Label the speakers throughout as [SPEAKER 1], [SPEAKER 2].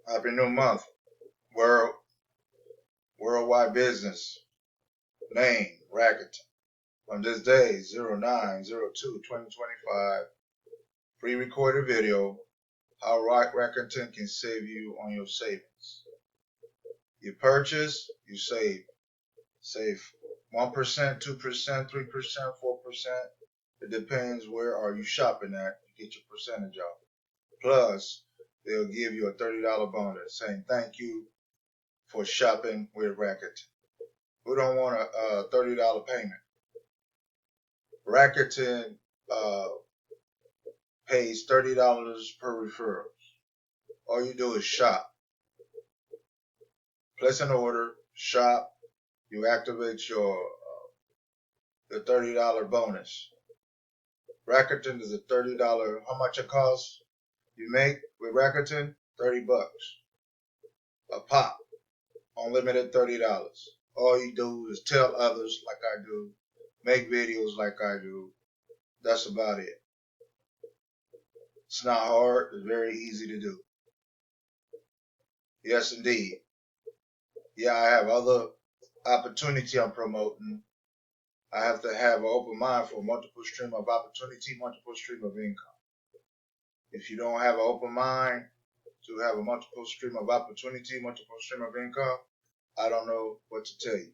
[SPEAKER 1] Happy New Month. Worldwide business. Name, Rakuten. On this day, 09/02/2025, pre-recorded video, how Rakuten can save you on your savings. You purchase, you save. Save 1%, 2%, 3%, 4%. It depends where are you shopping at. You get your percentage off. Plus, they'll give you a $30 bonus saying thank you for shopping with Rakuten. Who don't want a $30 payment? Rakuten pays $30 per referral. All you do is shop. Place an order, shop, you activate your the $30 bonus. Rakuten is a $30. How much it costs? You make with Rakuten $30 a pop. Unlimited $30. All you do is tell others like I do, make videos like I do. That's about it. It's not hard. It's very easy to do. Yes, indeed. Yeah, I have other opportunity I'm promoting. I have to have an open mind for multiple stream of opportunity, multiple stream of income. If you don't have an open mind to have a multiple stream of opportunity, multiple stream of income, I don't know what to tell you.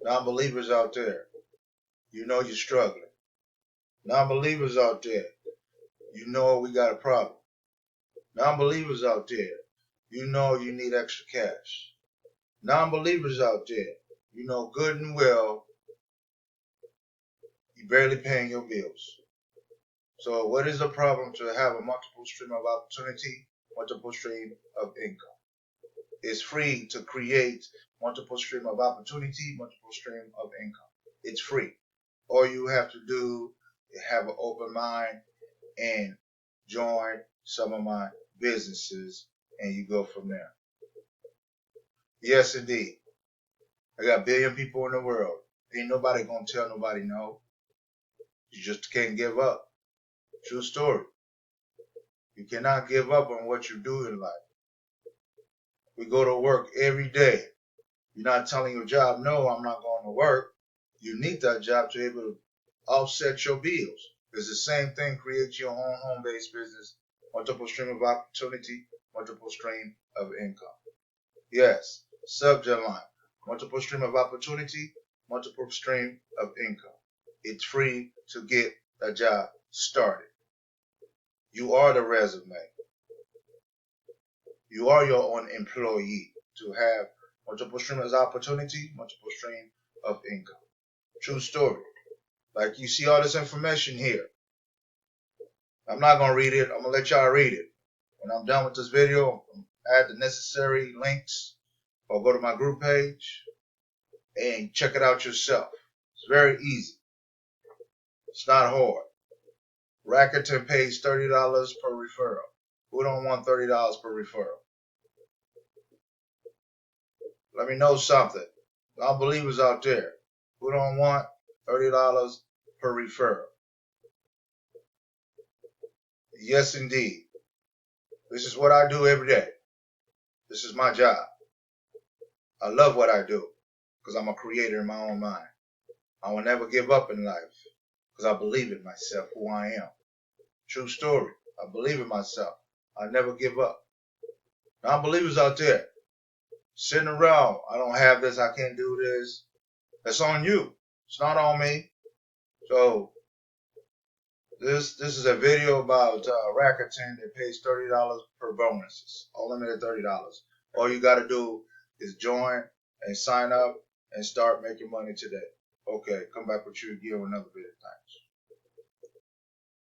[SPEAKER 1] Non-believers out there, you know you're struggling. Non-believers out there, you know we got a problem. Non-believers out there, you know you need extra cash. Non-believers out there, you know good and well you're barely paying your bills. So what is the problem to have a multiple stream of opportunity, multiple stream of income? It's free to create multiple stream of opportunity, multiple stream of income. It's free. All you have to do is have an open mind and join some of my businesses, and you go from there. Yes, indeed. I got a billion people in the world. Ain't nobody gonna tell nobody no. You just can't give up. True story. You cannot give up on what you do in life. We go to work every day. You're not telling your job, no, I'm not going to work. You need that job to be able to offset your bills. It's the same thing, create your own home-based business, multiple stream of opportunity, multiple stream of income. Yes, subject line, multiple stream of opportunity, multiple stream of income. It's free to get a job started. You are the resume. You are your own employee to have multiple stream of opportunity, multiple stream of income. True story. Like you see all this information here. I'm not going to read it. I'm going to let y'all read it. When I'm done with this video, add the necessary links or go to my group page and check it out yourself. It's very easy. It's not hard. Rakuten pays $30 per referral. Who don't want $30 per referral? Let me know something. Non-believers out there, who don't want $30 per referral? Yes, indeed. This is what I do every day. This is my job. I love what I do because I'm a creator in my own mind. I will never give up in life because I believe in myself, who I am. True story. I believe in myself. I never give up. Non-believers out there, sitting around, I don't have this, I can't do this. That's on you. It's not on me. So this is a video about Rakuten that pays $30 per bonuses. Unlimited $30. All you got to do is join and sign up and start making money today. Okay, come back with you again with another video. Thanks.